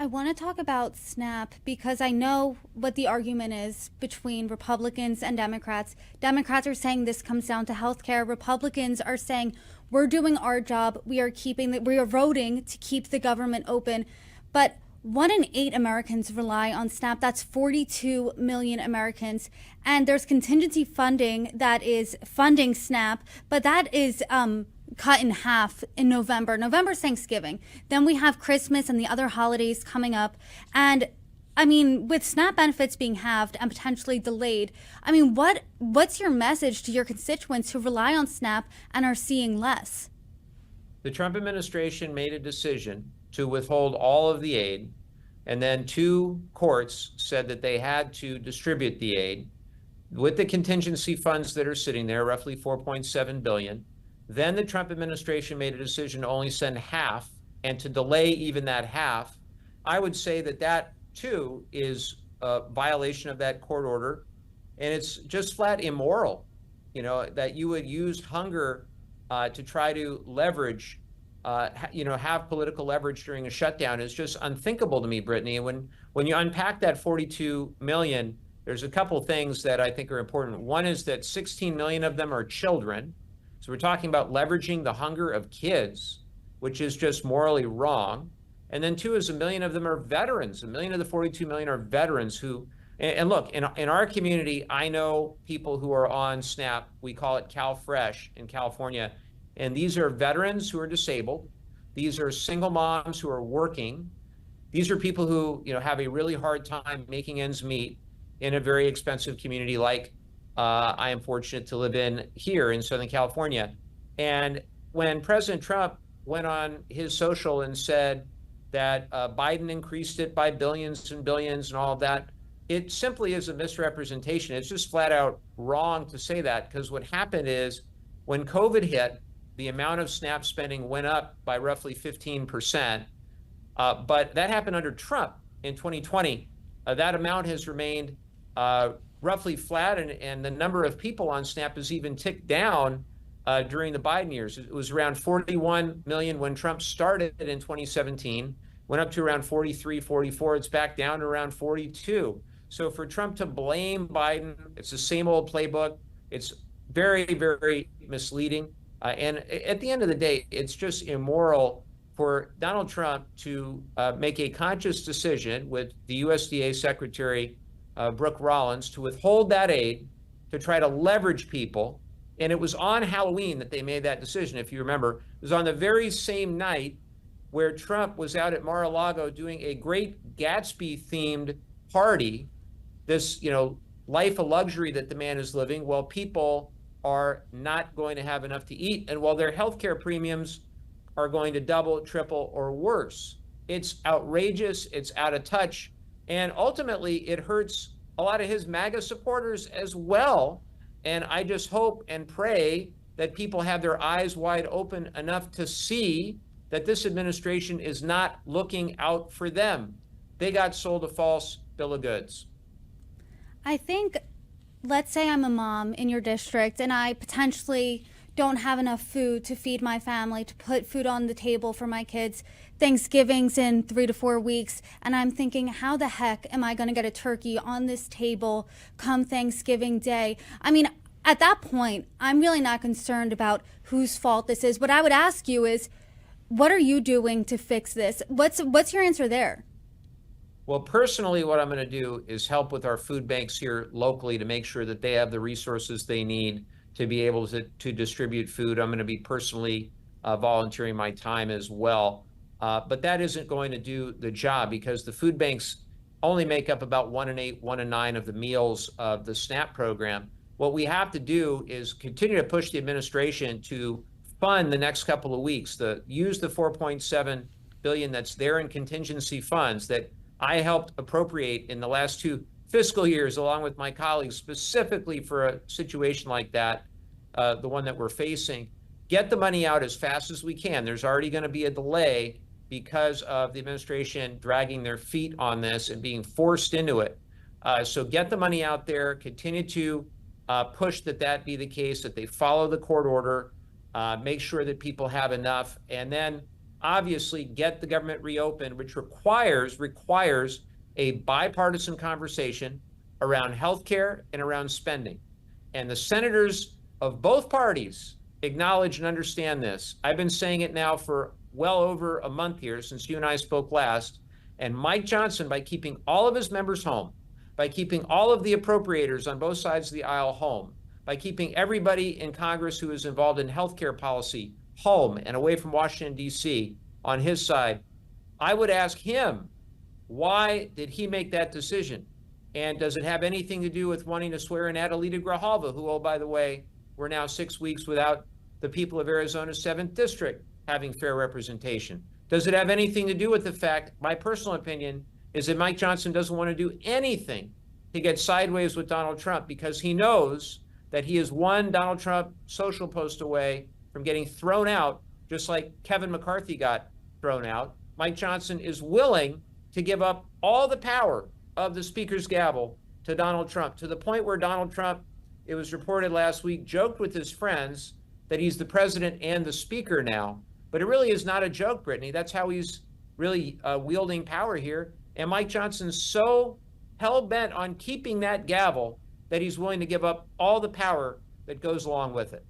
I want to talk about SNAP because I know what the argument is between Republicans and Democrats. Democrats are saying this comes down to healthcare. Republicans are saying we're doing our job. We are voting to keep the government open. But 1 in 8 Americans rely on SNAP. That's 42 million Americans. And there's contingency funding that is funding SNAP, but that is cut in half in November. November's Thanksgiving. Then we have Christmas and the other holidays coming up. And I mean, with SNAP benefits being halved and potentially delayed, I mean, what's your message to your constituents who rely on SNAP and are seeing less? The Trump administration made a decision to withhold all of the aid, and then 2 courts said that they had to distribute the aid with the contingency funds that are sitting there, roughly 4.7 billion. Then the Trump administration made a decision to only send half and to delay even that half. I would say that that too is a violation of that court order, and it's just flat immoral, that you would use hunger to try to leverage, have political leverage during a shutdown. Is just unthinkable to me, Brittany. And when you unpack that 42 million, there's a couple things that I think are important. One is that 16 million of them are children. So we're talking about leveraging the hunger of kids, which is just morally wrong. And then 2 is 1 million of them are veterans. 1 million of the 42 million are veterans who, and look, in our community, I know people who are on SNAP. We call it CalFresh in California. And these are veterans who are disabled. These are single moms who are working. These are people who, have a really hard time making ends meet in a very expensive community like I am fortunate to live in here in Southern California. And when President Trump went on his social and said that Biden increased it by billions and billions and all of that, it simply is a misrepresentation. It's just flat out wrong to say that, because what happened is when COVID hit, the amount of SNAP spending went up by roughly 15%. But that happened under Trump in 2020. That amount has remained roughly flat, and the number of people on SNAP has even ticked down during the Biden years. It was around 41 million when Trump started in 2017, went up to around 43, 44. It's back down to around 42. So for Trump to blame Biden, it's the same old playbook. It's very, very misleading. And at the end of the day, it's just immoral for Donald Trump to make a conscious decision with the USDA Secretary Brooke Rollins to withhold that aid to try to leverage people. And it was on Halloween that they made that decision, if you remember. It was on the very same night where Trump was out at Mar-a-Lago doing a great Gatsby-themed party, this, life of luxury that the man is living, while people are not going to have enough to eat, and while their healthcare premiums are going to double, triple, or worse. It's outrageous, it's out of touch, and ultimately it hurts a lot of his MAGA supporters as well. And I just hope and pray that people have their eyes wide open enough to see that this administration is not looking out for them. They got sold a false bill of goods. I think, let's say I'm a mom in your district and I potentially don't have enough food to feed my family, to put food on the table for my kids. Thanksgiving's in 3 to 4 weeks, and I'm thinking, how the heck am I going to get a turkey on this table come Thanksgiving Day? I mean, at that point, I'm really not concerned about whose fault this is. What I would ask you is, what are you doing to fix this? What's your answer there? Well, personally, what I'm going to do is help with our food banks here locally to make sure that they have the resources they need to be able to distribute food. I'm going to be personally volunteering my time as well. But that isn't going to do the job, because the food banks only make up about 1 in 8, 1 in 9 of the meals of the SNAP program. What we have to do is continue to push the administration to fund the next couple of weeks, use the 4.7 billion that's there in contingency funds that I helped appropriate in the last 2 fiscal years, along with my colleagues, specifically for a situation like that, the one that we're facing. Get the money out as fast as we can. There's already going to be a delay because of the administration dragging their feet on this and being forced into it. So get the money out there, continue to push that be the case, that they follow the court order, make sure that people have enough. And then obviously get the government reopened, which requires a bipartisan conversation around healthcare and around spending. And the senators of both parties acknowledge and understand this. I've been saying it now for well over a month here since you and I spoke last. And Mike Johnson, by keeping all of his members home, by keeping all of the appropriators on both sides of the aisle home, by keeping everybody in Congress who is involved in healthcare policy home and away from Washington, D.C. on his side, I would ask him, why did he make that decision? And does it have anything to do with wanting to swear in Adelita Grijalva, who, oh, by the way, we're now 6 weeks without the people of Arizona's 7th District having fair representation? Does it have anything to do with the fact, my personal opinion, is that Mike Johnson doesn't want to do anything to get sideways with Donald Trump because he knows that he is one Donald Trump social post away from getting thrown out, just like Kevin McCarthy got thrown out. Mike Johnson is willing to give up all the power of the speaker's gavel to Donald Trump, to the point where Donald Trump, it was reported last week, joked with his friends that he's the president and the speaker now. But it really is not a joke, Brittany. That's how he's really wielding power here. And Mike Johnson's so hell-bent on keeping that gavel that he's willing to give up all the power that goes along with it.